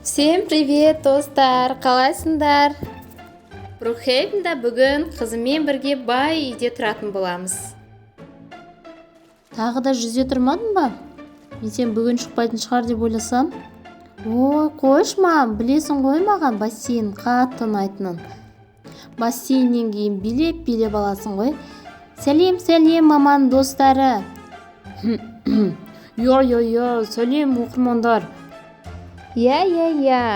Всем привет, достар! Қалайсыңдар? Брукхейвенда бүгін қызыммен бірге бай үйде тұратын боламыз. Тағы да жүзе тұрмадың ба? Мен сен бүгін шықпайтын шығар деп ойласам. Ой, қойшма, білесің ғой маған бассейн қатты ұнайтынын. Бассейннен кейін билеп аласың ғой. Сәлем, маман достары. Йо, сәлем оқырмандар. Я,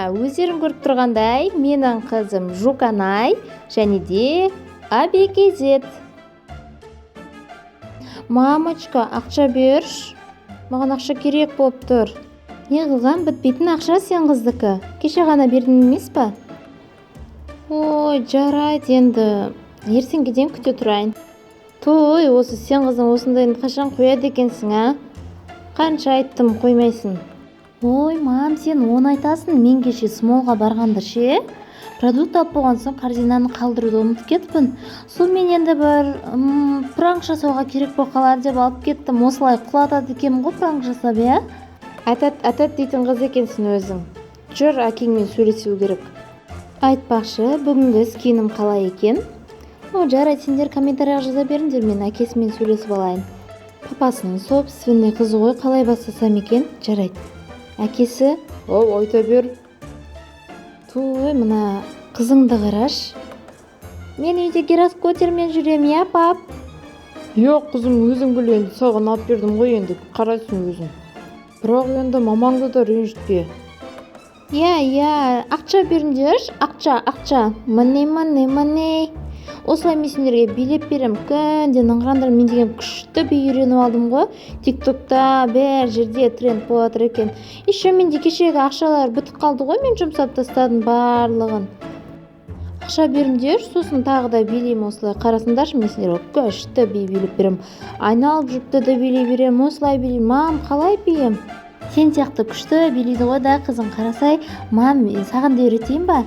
өздерің көріп тұрғандай, менің қызым Жуканай және де Абекезет. Мамочка, ақша берш. Маған ақша керек болып тұр. Не қылған, бітпейтін ақша сен қыздікі. Кеше ғана бердің емес па? Ой, жарайды енді. Ертеңгіден күте тұрайын. Той, осы сен қыздың осындайын қашан қояды екенсің, а? Қанша айттым, қоймайсың. Ой, мам, сен оны айтасың, мен кеше смолға барғанды ше. Продукт алып болған соң корзинаны қалдыруды ұмытып кетіппін. Сонымен енді бір пранк жасауға керек болып қалар деп алып кеттім. Осылай құлатады екенмін ғой пранк жасап, иә? Атат дейтін қыз екенсің өзің. Жүр, әкеңмен сөйлесу керек. Айтпақшы, бүгінгі скинім қалай екен? Жарайды, сендер комментарияға жаза беріңдер, мен әкесімен сөйлесіп алайын. Папасының собственный қызы ғой, қалай бастасам екен? Жарайды. Әкесі, айта бер. Той, мына қызыңды қараш. Мен үйде гироскутермен жүрем, я, пап? Жоқ, қызым, өзің біл, енді саған алып бердім ғой, енді қарайсың өзің. Бірақ енді мамаңды да ренжітпе. Я, ақша беріңдерші, ақша. Мане. Осылай мен сендерге билеп берем, күнде ныңғыраңдар. Мен деген күшті би үйреніп алдым ғой. Тиктокта бәр жерде тренд болып жатыр екен. Еще менде кешегі ақшалар бітіп қалды ғой, мен жұмсап тастадым барлығын. Ақша беріңдер, сосын тағы да билеймін осылай. Қарасыңдаршы, мен сендерге күшті би билеп берем. Айналып жұртты да билей берем, осылай билеймін. Мам, қалай биім? Сен сияқты күшті билейді ғой да, қызың, қарасай. Мам, саған да үйретейін ба?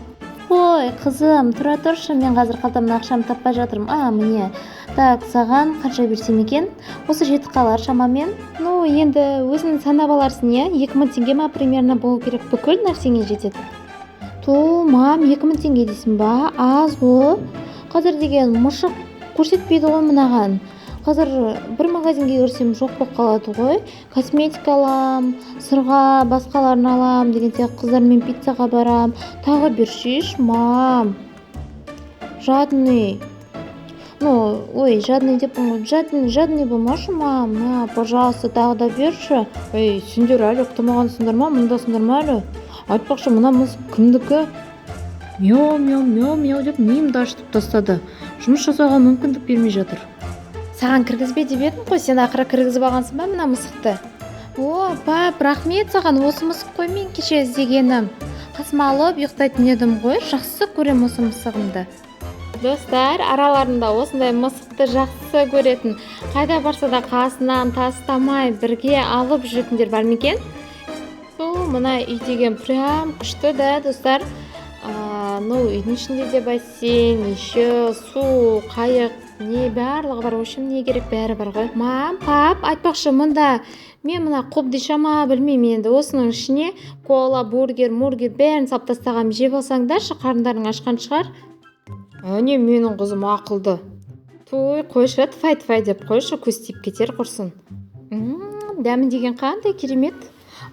Ой, қызым, тұра тұршы, мен қазір қалтамда ақшамды таппай жатырмын. Міне. Так, саған қанша берсем екен? Осы жетіп қалар шамамен. Енді өзің санап аларсың, иә? 2000 теңге ма примерно болу керек, бүкіл нәрсеңе жетеді. Мам, 2000 теңге дейсің ба? Аз ғой. Қазір деген мұшық көрсетпейді ғой мынаған. Қазір бір магазинге кірсем жоқ болып қалады ғой. Косметика алам, сырға басқаларын алам деген сияқты, қыздармен пиццаға барам. Тағы бершеш, мам. Жадный. Жадный деп ғой. Жадный болмашы, мам. Пожалуйста, тағы да берші. Сендер әлі ұқтамағансыңдар ма, мұндасыңдар ма әлі? Айтпақшы, мына мысық кімдікі? Мяу деп миымды ашытып тастады. Жұмыс жасауға мүмкіндік бермей жатыр. Саған кіргізбе деп едім ғой, сен ақыры кіргізіп алғансың ба мына мысықты? Пап, рахмет саған, осы мысық қой мен кеше іздегенім. Қасыма алып ұйықтайтын едім ғой, жақсы көрем осы мысығымды. Достар, араларында осындай мысықты жақсы көретін, қайда барса да қасынан тастамай бірге алып жүретіндер бар ма екен? Мына үй деген прям күшті да, достар. Үйдің ішінде де бассейн, еще су, қайық, не барлығы бар, общем, не керек, бәрі бар ғой. Мам, пап, айтпақшы, мұнда мен мына қобдишама білмеймін енді, осының ішіне кола, бургер, бәрін сап тастағам, жеп алсаңдаршы, қарындарың ашқан шығар. Менің қызым ақылды. Қойшы, тфай деп қойшы, көз тиіп кетер құрсын. Дәмі деген қандай керемет.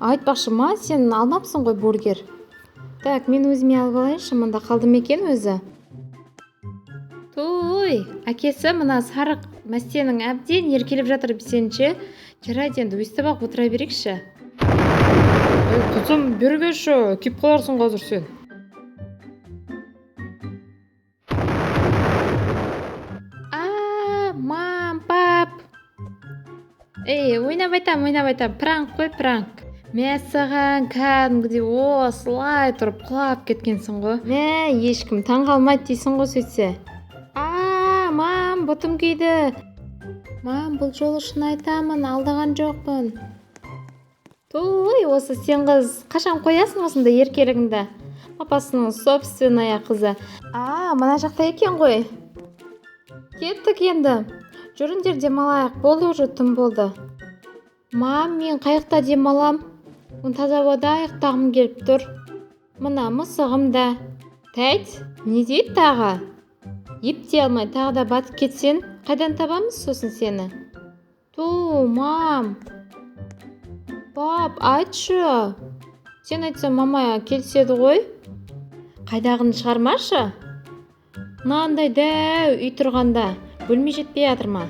Айтпақшы, ма, сен алмапсың ғой бургер. Так, мен өзіме алып алайыншы, мұнда қалдым екен өзі. Әкесі мына сарық мәстенің әбден еркеліп жатыр бісенше. Жарайды, енді өстіп-ақ отыра берекші. Қызым, бергеші, кеп қаларсың қазір сен. Мам, пап. Ойнап айтам, пранк қой, пранк. Мә саған кәдімгідей осылай тұрып құлап кеткенсің ғой. Ешкім таңғалмайды дейсің ғой сөйтсе. Мам, бұтым күйді. Мам, бұл жолы шын айтамын, алдаған жоқпын. Осы сен қыз, қашан қоясың осында еркелігіңді? Папасының собственная қызы. Мына жақта екен ғой. Кеттік енді. Жүріңдер демалайық, болды уже түн болды. Мам, мен қайықта демалам. Таза ауада аяқтағым келіп тұр. Мына мысығым да. Тәйт, не дейді тағы? Ептей алмай тағы да батып кетсен, қайдан табамыз сосын сені? Ту, мам. Пап, айтшы. Сен айтсаң мамая келседі ғой. Қайдағыны шығармашы. Мынандай дәу үй тұрғанда бөлме жетпей жатыр ма?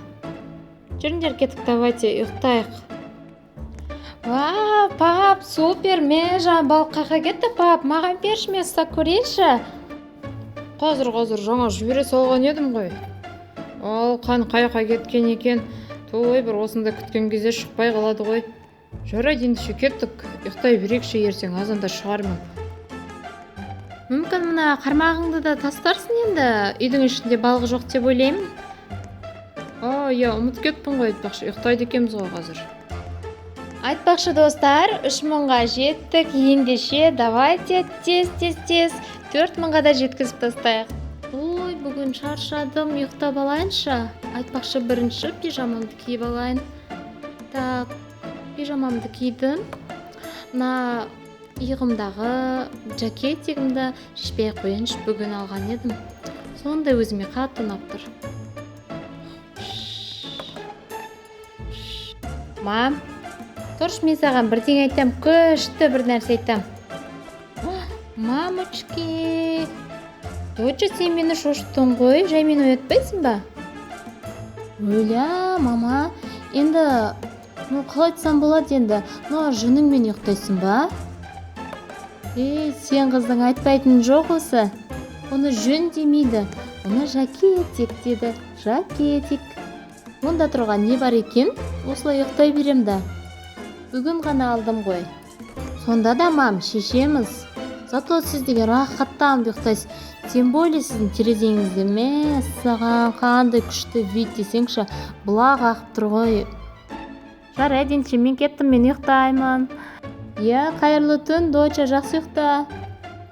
Жүріңдер кеттік, давайте ұйықтайық. Вау, пап, супер, мен жаңа балыққа кетті, пап, маған берші, мен ұстап көрейінші. Қазір жаңа жібере салған едім ғой. Ал қай кеткен екен. Той бір осында күткен кезде шықпай қалады ғой. Жарайды, ендеше кеттік, ұйықтай берекші, ертең азанда шығармын. Мүмкін мына қармағыңды да тастарсың енді, үйдің ішінде балық жоқ деп ойлаймын. Иә, ұмыт кетпін ғой, айтпақшы, ұйықтайды екенбіз ғой қазір. Айтпақшы достар, 3000-ға жеттік, ендеше давайте тез 4000-ға да жеткізіп тастайық. Ой, бүгін шаршадым, ұйықтап алайыншы. Айтпақшы, бірінші пижамамды киіп алайын. Так, пижамамды кидім. Мына иығымдағы жакетигімді шешпей қояйыншы, бүгін алған едім. Сондай өзіме қатты ұнап тұр. Мам, тұршы, мен саған бірдеңе айтам, күшті бір нәрсе айтам. Мамочки, точно сен мені шошыттың ғой, жай мені оятпайсың ба? Өлә, мама, енді қалай айтсам болады енді, жөніңмен ұйықтайсың ба? Сен қыздың айтпайтын жоқ осы. Оны жөн демейді, оны жакетик деді, жакетик. Онда тұрған не бар екен? Осылай ұйықтай берем да. Бүгін ғана алдым ғой. Сонда да мам, шешеміз. Зато сіз деген рахаттан ұйықтайсыз. Тем более сіздің терезеңізде мәссаған қандай күшті вид десеңші, бұлақ ағып тұр ғой. Жарайды, ендеше мен кеттім, мен ұйықтаймын. Қайырлы түн, доча, жақсы ұйықта.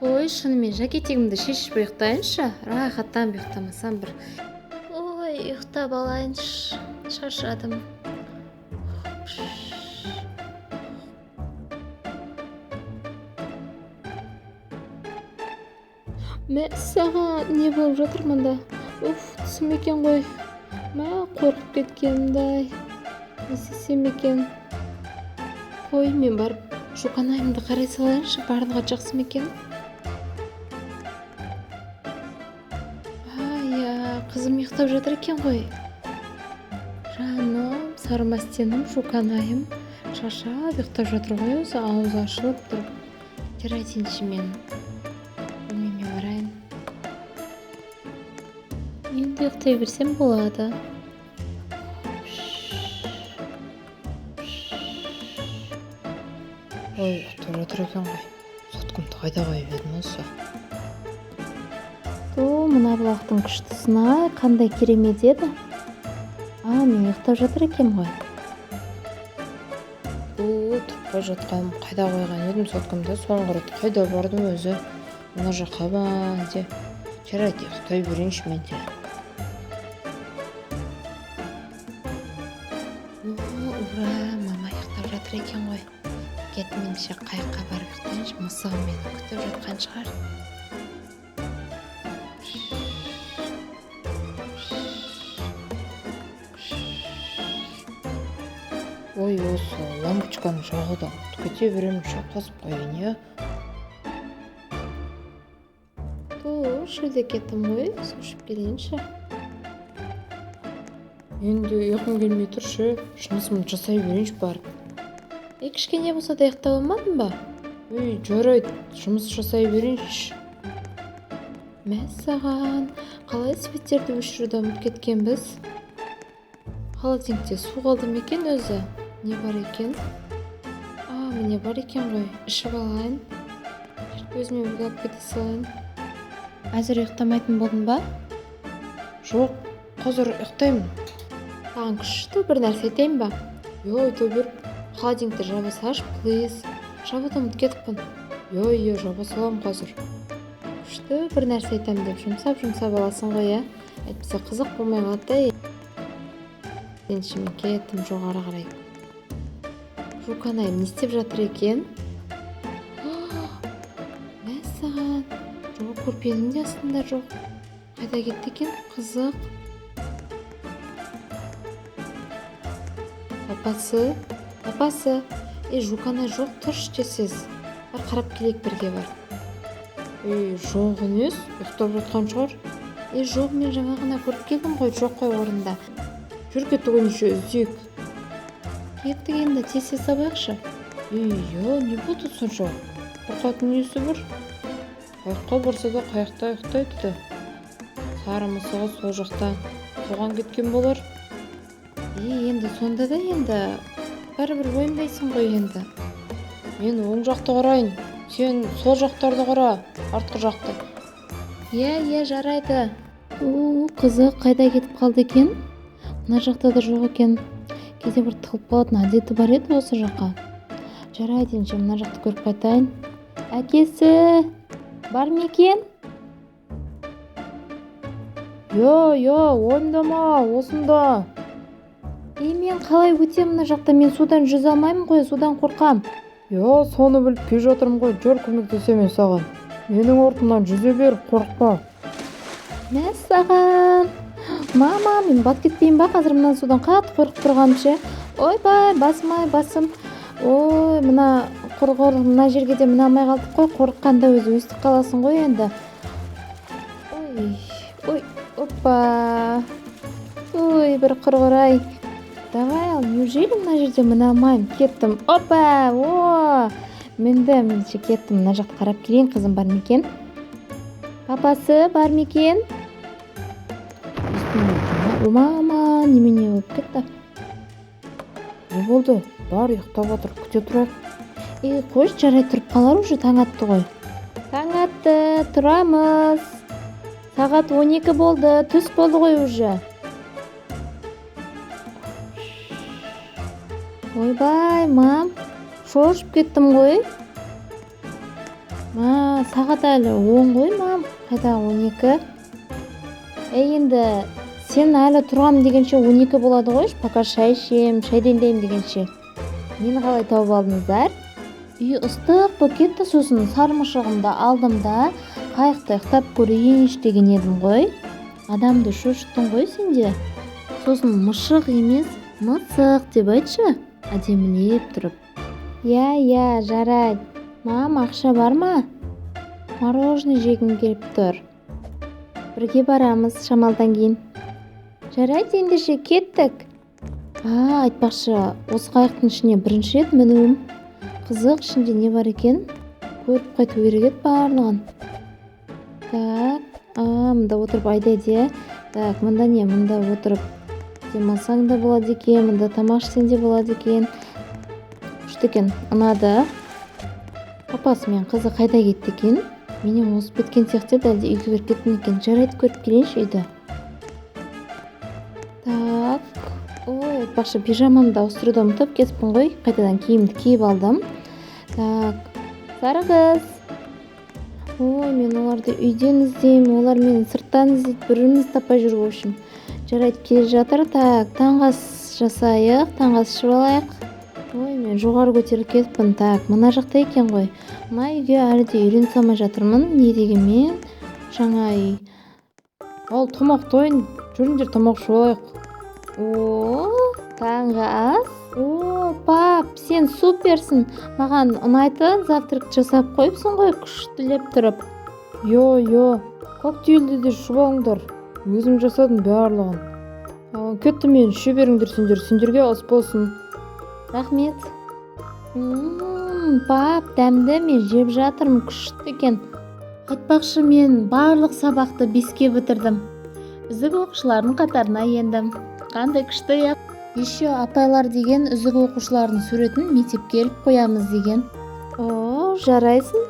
Ой, шынымен жакетигімді шешіп ұйықтайыншы, рахаттан ұйықтамасам бір. Ой, ұйықтап алайыншы, шаршадым. Мәссаған, не болып жатыр мұнда? Түсім екен ғой. Қорқып кеткенімдай. Не істесем екен? Қой, мен барып шуканайымды қарай салайыншы, барлығы жақсы ма екен? Қызым ұйықтап жатыр екен ғой. Жаным, сарымастенім, шуканайым шаршап ұйықтап жатыр ғой, өзі аузы ашылып тұр. Жарайды, мен бөлмеме барайын. Енді ұйықтай берсем болады. Ой, ұйықтап жатыр екен ғой. Соткымды қайда қойып едім осы? Мына бұлақтың күштісін-ай, қандай керемет еді. Мен ұйықтап жатыр екен ғой. Тұрпай жатқаным, қайда қойған едім соткымды, соңғы рет қайда бардым өзі? Мына жаққа ба, де. Жарайды, ұйықтай берейінші мен де. Ура, мама ұйықтап жатыр екен ғой. Кетмеңше қайыққа барып ұйықтайыншы, мысығым мені күтіп жатқан шығар. Ой, осы лампочканы жағудан кете беремінші, қосып қойын, Шөлде кеттім ғой, сүшіп келейінші. Енді ұйқым келмей тұршы, жұмысымды жасай берейінші барып. Кішкене болса да ұйықтап алмадың ба? Жарайды, жұмыс жасай берейінші. Мәссаған, қалай светтерді өшіруді ұмытып кеткенбіз? Холодильникте су қалды ма екен өзі? Не бар екен? Міне бар екен ғой, ішіп алайын. Өзіме бұлап кете салайын. Әзір ұйықтамайтын болдың ба? Жоқ, қазір ұйықтаймын. Саған күшті бір нәрсе айтайын ба? Айта бер. Холодильникті жаба салшы, плиз. Жабуды ұмытып кетіппін. Жаба салам қазір. Күшті бір нәрсе айтам деп жұмсап аласың ғой, Әйтпесе қызық болмай қалады да. Ендеше мен кеттім жоғары қарай. Жуканайым не істеп жатыр екен? саған? Жоқ, көрпенің де астында жоқ. Қайда кетті екен? Қызық. Папасы, жукана жоқ, тұршы тесіз. Бар, қарап келейік бірге бар. Жоқ емес, ұйықтап жатқан шығар. Жоқ, мен жаңа ғана көріп келдім ғой, жоқ қой орында. Жүр кеттік ойыншы іздейік. Кеттік енді, тез сабайықшы. Не болды сонша? Қорқатын несі бар? Қайыққа барса да қайықта ұйықтайды. Сары мысығы сол жақта соған кеткен болар. Енді сонда да енді бәрібір ойындайсың ғой енді. Мен оң жақты қарайын, сен сол жақтарды қара, артқы жақты. Жарайды. Қызық, қайда кетіп қалды екен? Мына жақта да жоқ екен. Кейде бір тығылып қалатын әдеті бар еді осы жаққа. Жарайды, енді мына жақты көріп қайтайын. Әкесі, бар ма екен? Ойымдама, осында. Мен қалай өтем мына жақта? Мен судан жүзе алмаймын ғой, судан қорқам. Соны біліп келе жатырмын ғой, жүр көмектесемін саған. Менің ортымнан жүзе бер, қорықпа. Мәссаған. Мама, мен бат кетпеймін ба? Қазір мына судан қатты қорқып тұрғаным ше. Ойбай, басым. Мына құрғыр, мына жерге де мына алмай қалдық қой. Қорыққанда өзі өстіп қаласың ғой енді. Опа. Бір құрғыр-ай. Давай ал, неужели мына жерде мына алмайым? Кеттім. Опа. Мен кеттім. Мына жақты қарап келейін, қызым бар ма екен? Папасы бар ма екен? Мама, немене болып кетті? Не болды? Бар, ұйықтап отыр, күте тұрайық. Қойшы, жарай тұрып қалар уже, таң атты ғой. Таң атты, тұрамыз. Сағат 12 болды, түс болды ғой уже. Ойбай, мам, шошып кеттім ғой. Сағат әлі 10 ғой, мам. Қайда 12? Енді сен әлі тұрам дегенше 12 болады ғой. Пока шай ішем, шай демдеймін дегенше. Мені қалай тауып алдыңыздар? Үй ыстық болып кетті, сосын сармышығымды алдым да қайықта ұйықтап көрейінші деген едім ғой. Адамды шошыттың ғой сенде. Сосын мышық емес, мысық деп айтшы, әдемілеп тұрып. Жарайды. Мам, ақша бар ма? Мороженое жегім келіп тұр. Бірге барамыз шамалдан кейін. Жарайды, ендеше кеттік. Айтпақшы, осы қайықтың ішіне бірінші рет мінуім. Қызық, ішінде не бар екен? Көріп қайту керек еді барлығын. Мында отырып айдайды. Мында не? Мында отырып демалсаң да болады екен, мында тамақ ішсең де болады екен. Күшті екен, ұнады. Папасы мен қызы қайда кетті екен? Менен озып кеткен сияқты еді, әлде үйге кіріп кеткен екен. Жарайды, көріп келейінші үйді. Айтпақшы, пижамамды ауыстыруды ұмытып кетіппін ғой. Қайтадан киімді киіп алдым. Сары қыз. Мен оларды үйден іздеймін, олар мені сырттан іздейді, біріміз таппай жүр в общем. Жарайды, келе жатыр. Таңғы ас жасайық, таңғы ас ішіп алайық. Мен жоғары көтеріліп кетіппін. Мына жақта екен ғой. Мына үйге әлі де үйрене салмай жатырмын. Не дегенмен жаңа үй. Ал тамақ тойын, жүріңдер тамақ ішіп алайық. Таңғы ас. Пап, сен суперсің. Маған ұнайтын завтрак жасап қойыпсың ғой, күштілеп тұрып. Коктейльді де ішіп алыңдар. Өзім жасадым барлығын. Кетті, мен іше беріңдер сендерге ас болсын. Рахмет. Пап, дәмді, мен жеп жатырмын, күшті екен. Айтпақшы, мен барлық сабақты 5-ке бітірдім. Үздік оқушылардың қатарына ендім. Қандай күшті ек. Еще апайлар деген үздік оқушылардың суретін мектепке келіп қоямыз деген. Жарайсың.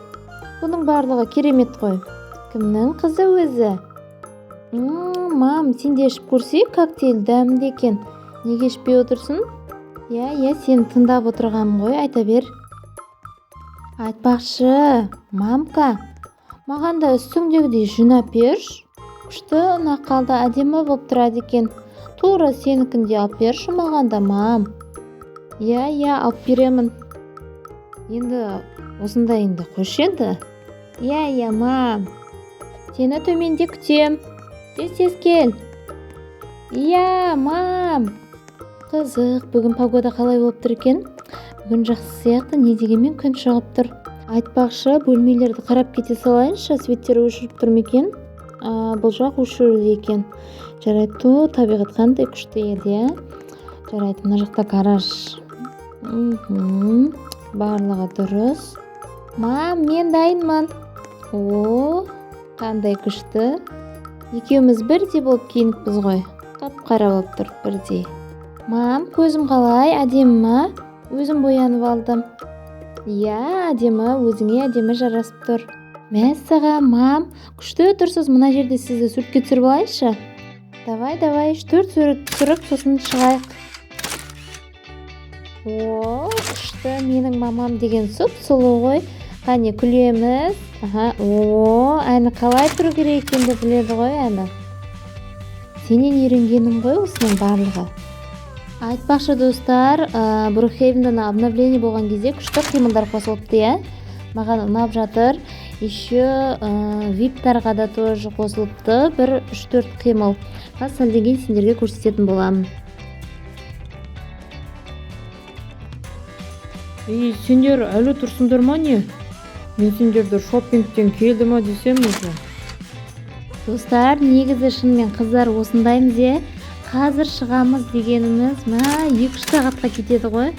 Бұның барлығы керемет қой. Кімнің қызы өзі? Мам, сен де ішіп көрсей, коктейль дәмді екен. Неге ішпей отырсың? Сен тыңдап отырғам ғой, айта бер. Айтпақшы, мамка, маған да үстіңдегідей жинап берші. Күшті, ұнақ қалды, әдемі болып тұрады екен. Тура сенікінде алып берші маған да, мам. Алып беремін. Енді осында енді қойшы енді. Иә, мам. Сені төменде күтем. Тез кел. Иә, мам. Қызық, бүгін погода қалай болып тұр екен? Бүгін жақсы сияқты, не дегенмен күн шығып тұр. Айтпақшы, бөлмелерді қарап кете салайыншы, светтер өшіріп тұр ма екен? Бұл жақ өшірулі екен. Жарайды, табиғат қандай күшті еді, иә? Жарайды, мына жақта гараж. Барлығы дұрыс. Мам, мен дайынмын. Қандай күшті. Екеуміз бірдей болып киініппіз ғой. Қап-қара болып тұр бірдей. Мам, көзім қалай? Әдемі ма? Өзім боянып алдым. Иә, әдемі, өзіңе әдемі жарасып тұр. Мәссаған, мам, күшті тұрсыз. Мына жерде сізді суретке түсіріп алайыншы. Давай, 3-4 сурет түсіріп, сосын шығайық. Күшті, менің мамам деген сұп-сұлу ғой. Қане, күлеміз. Әні қалай тұру керек екенді біледі ғой, әні. Сенен үйренгенім ғой осының барлығы. Айтпақшы достар, Брукхейвенден обновление болған кезде күшті қимылдар қосылыпты, иә? Маған ұнап жатыр. Еще виптарға да тоже қосылыпты. 1-3-4 қимыл. Сәлдеген сендерге көрсететін боламын. Сендер әлі тұрсыңдар ма не? Мен сендерді шоппингтен келді ма десем уже. Достар, негізі шынымен қыздар осындаймыз, е? Қазір шығамыз дегеніміз 2-3 сағатқа кетеді ғой.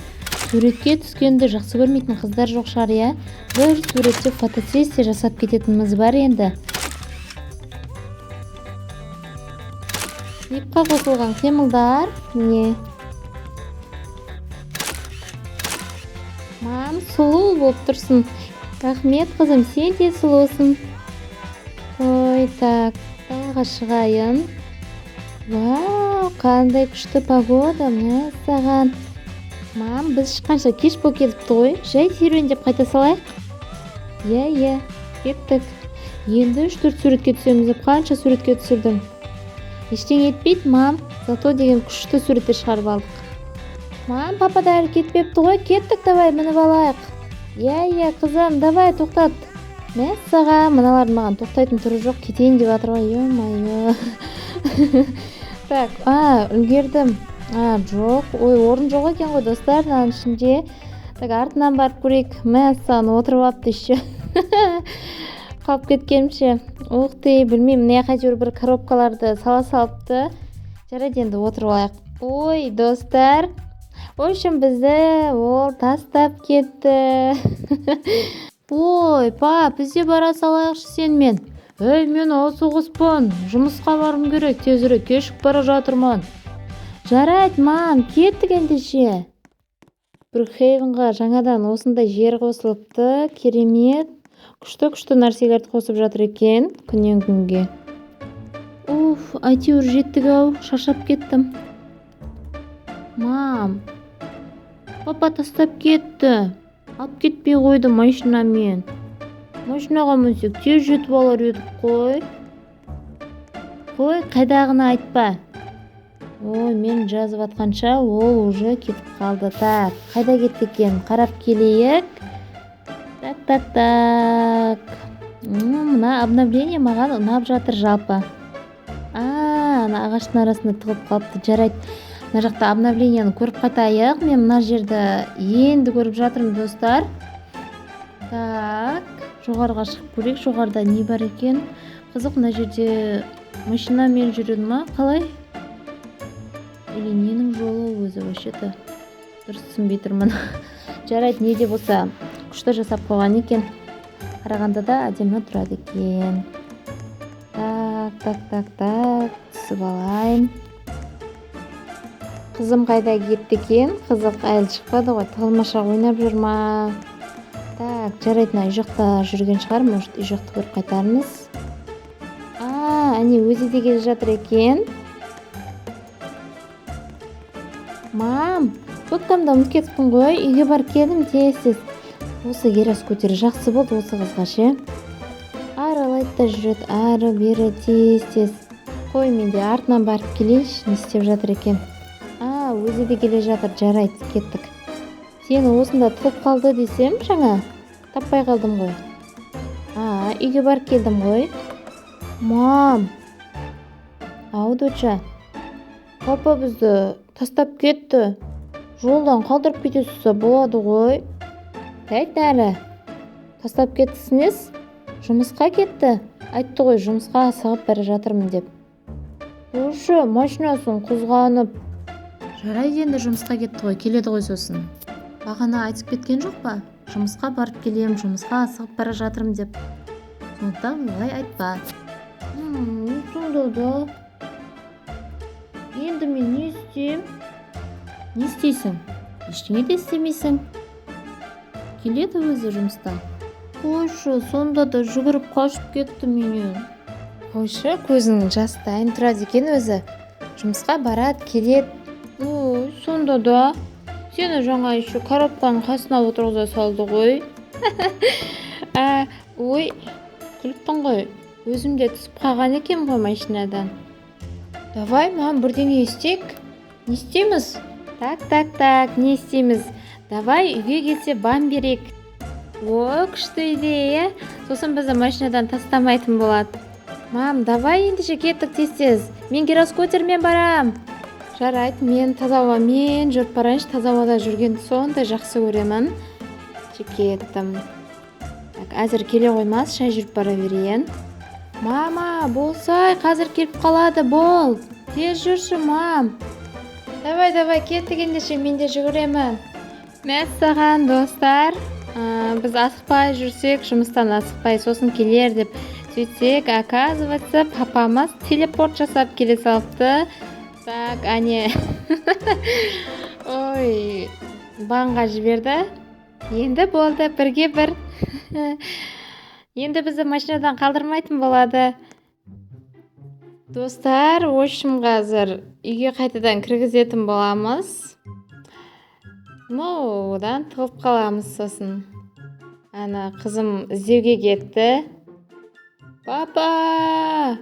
Суретке түскенді жақсы көрмейтін қыздар жоқ шығар, иә? Бір суретте фотосессия жасап кететініміз бар енді. Ипқа қосылған қимылдар. Не? Мам, сұлу болып тұрсың. Рахмет, қызым, сен де сұлусың. Так, тағы шығайын. Вау, қандай күшті погода, мәссаған. Мам, біз шыққанша кеш болып кетіпті ғой. Жай серуендеп қайта салайық. Иә, кеттік. Енді 3-4 суретке түсеміз деп қанша суретке түсірдің? Ештеңе етпейді, мам. Зато деген күшті суретті шығарып алдық. Мам, папа да әлі кетпепті ғой. Кеттік, давай, мініп алайық. Иә, қызым, давай, тоқтат. Мәссаған, мыналардың маған тоқтайтын түрі жоқ, кетейін деп жатыр ғой, ё-майо. Так, үлгердім. Жоқ, орын жоқ екен ғой, достар, мынаның ішінде. Так, артынан барып көрейік. Мәссаған, отырып апты еще. Қалып кеткенімше. Ух ты, білмеймін, не қайтеуір бір коробкаларды сала салыпты. Жарайды, енді отырып алайық. Ой, достар. Общем, бізді ол тастап кетті. Ой, пап, бізде бара салайықшы сенмен. Мен осы қоспан, жұмысқа барым керек, тезірек кешіп бара жатырман. Жарайды, мам, кеттік ендеше. Брукхейвенға жаңадан осындай жер қосылыпты, керемет. Күшті нәрселерді қосып жатыр екен, күннен күнге. Әйтеуір жеттік-ау, шаршап кеттім. Мам, папа тастап кетті. Алып кетпей қойды машинамен. Машинаға мінсек тез жетіп алар едік қой. Қайдағыны айтпа. Мен жазып атқанша ол уже кетіп қалды. Так, қайда кетті екен? Қарап келейік. Так. Мына обновление маған ұнап жатыр жалпы. Ана ағаштың арасында тығып қалыпты. Жарайды. Мына жақта обновлениені көріп қайтайық. Мен мына жерді енді көріп жатырмын, достар. Так, жоғарыға шығып көрейік. Жоғарыда не бар екен? Қызық, мына жерде машинамен жүреді ма? Қалай? Или ненің жолы өзі вообще-то? Дұрыс түсінбей тұрмын. Жарайды, не де болса күшті жасап қойған екен. Қарағанда да әдемі тұрады екен. Так, түсіп алайын. Қызым қайда кетті екен? Қызық, әлі шықпады ғой. Талмаша ойнап жүр ма? Так, жарайды, үй жақта жүрген шығар. Может, үй жақты көріп қайтармыз. Әне өзі де келе жатыр екен. Мам, соткамда ұмытып кетіппін ғой. Үйге барып келдім, тез. Осы керас көтері жақсы болды, осы қызға ше. Аралайды да жүреді, ары бері тез. Қой, мен де артынан барып келейінші, не істеп жатыр екен. Өзі де келе жатыр, жарайды, кеттік. Сені осында тығып қалды десем жаңа, таппай қалдым ғой. үйге барып келдім ғой. Мам, доча, папа бізді тастап кетті. Жолдан қалдырып кетесіз болады ғой. Тәйт әлі. Тастап кеттісіңіз? Жұмысқа кетті. Айтты ғой, жұмысқа асығып бара жатырмын деп. Қойшы, машинасын қызғанып. Жарайды, енді жұмысқа кетті ғой, келеді ғой сосын. Бағана айтып кеткен жоқ па? Жұмысқа барып келем, жұмысқа асығып бара жатырмын деп. Сондықтан олай айтпа. Сонда да. Енді мен не істеймін? Не істейсің? Ештеңе де істемейсің. Келеді өзі жұмыстан. Қойшы, сонда да жүгіріп қашып кетті менен. Қойшы, көзінің жастайын тұрады екен өзі. Жұмысқа барады, келеді. Ой, сонда да. Сені жаңа еще коробканың қасына отырғыза салды ғой. Ой, күліптің ғой. Өзім де түсіп қалған екен ғой машинадан. Давай, мам, бірдеңе істейік. Не істейміз? Так, не істейміз? Давай, үйге келсе бам берек. О, күшті идея. Сосын бізді машинадан тастамайтын болады. Мам, давай ендеше кеттік тез. Мен гироскутермен барам. Жарайды, мен таза ауамен жүріп барайыншы. Таза ауада жүргенді сондай жақсы көремін. Кеттім. Әзір келе қоймас, шай жүріп бара берейін. Мама, болсай, қазір келіп қалады, бол. Тез жүрші, мам. Давай, кеттік ендеше, мен де жүгіремін. Мәссаған, достар. Біз асықпай жүрсек, жұмыстан асықпай сосын келер деп сөйтсек, оказывается, папамыз телепорт жасап келе салыпты. Так, әне. Ой, банға жіберді. Енді болды, бірге бір. Енді бізді машинадан қалдырмайтын болады. Достар, общем қазір үйге қайтадан кіргізетін боламыз. Одан тығылып қаламыз сосын. Ана қызым іздеуге кетті. Папа!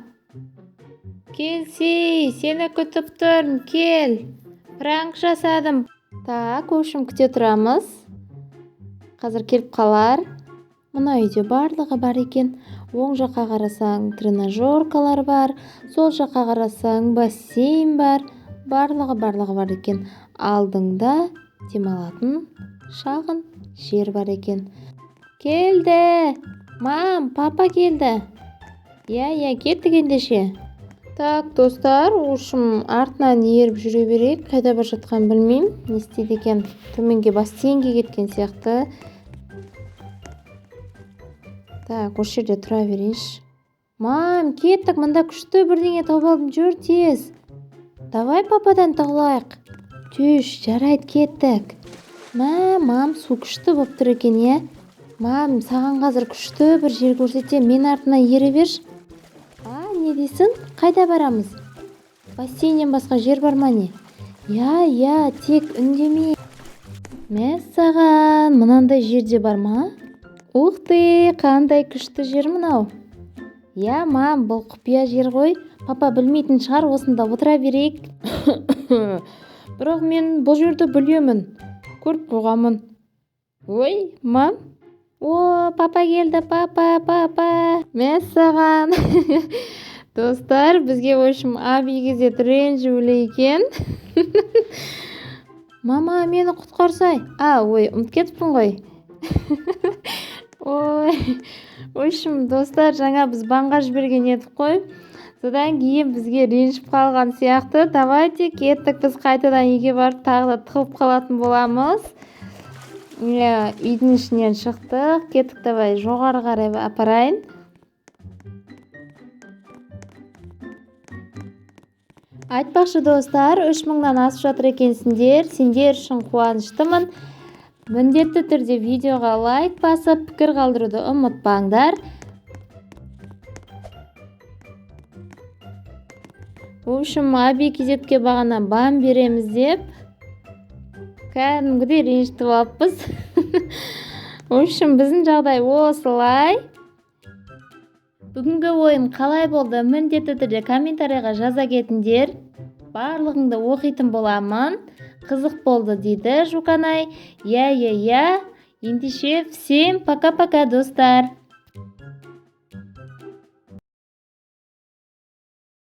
Келсей, сені күтіп тұрмын, кел. Пранк жасадым. Так, общем күте тұрамыз. Қазір келіп қалар. Мына үйде барлығы бар екен. Оң жаққа қарасаң тренажеркалар бар. Сол жаққа қарасаң бассейн бар. Барлығы бар екен. Алдыңда демалатын шағын жер бар екен. Келді. Мам, папа келді. Я, кеттік ендеше. Так, достар, общем артынан еріп жүре берейік. Қайда бар жатқан білмеймін. Не істейді екен? Төменге бассейнге кеткен сияқты. Так, осы жерде тұра берейінші. Мам, кеттік, мында күшті бірдеңе тауып алдым, жүр тез. Давай пападан тығылайық. Түш, жарайды, кеттік. Мам, су күшті болып тұр екен, е? Мам, саған қазір күшті бір жер көрсетем, мен артынан ере берші. Не дейсің? Қайда барамыз? Бассейннен басқа жер бар ма не? Я, тек үндеме. Мәссаған, мынандай жерде бар ма? Ух ты, қандай күшті жер мынау. Я, мам, бұл құпия жер ғой. Папа білмейтін шығар, осында отыра берейік. Бірақ мен бұл жерді білемін. Көріп қойғанмын. Ой, мам. О, папа келді, папа. Мәссаған. Достар, бізге ойшым аби кезет ренжулі екен. Мама, мені құтқарсай. Ой, ұмыт кетіппін ғой. Ой, ойшым, достар, жаңа біз банға жіберген едік қой. Содан кейін бізге ренжіп қалған сияқты. Давайте кеттік, біз қайтадан үйге барып тағы да тығылып қалатын боламыз. Үйдің ішінен шықтық. Кеттік, давай жоғары қарай апарайын. Айтпақшы достар, 3000-нан асып жатыр екенсіңдер. Сендер үшін қуаныштымын. Міндетті түрде видеоға лайк басып, пікір қалдыруды ұмытпаңдар. Общем, аби кезетке бағана бам береміз деп кәдімгідей ренжітіп алыппыз. Общем, біздің жағдай осылай. Бүгінгі ойын қалай болды? Міндетті түрде комментарийға жаза кетіңдер. Барлығыңды оқитын боламын. Қызық болды дейді Жуканай. Я. Ендеше всем пока-пока, достар.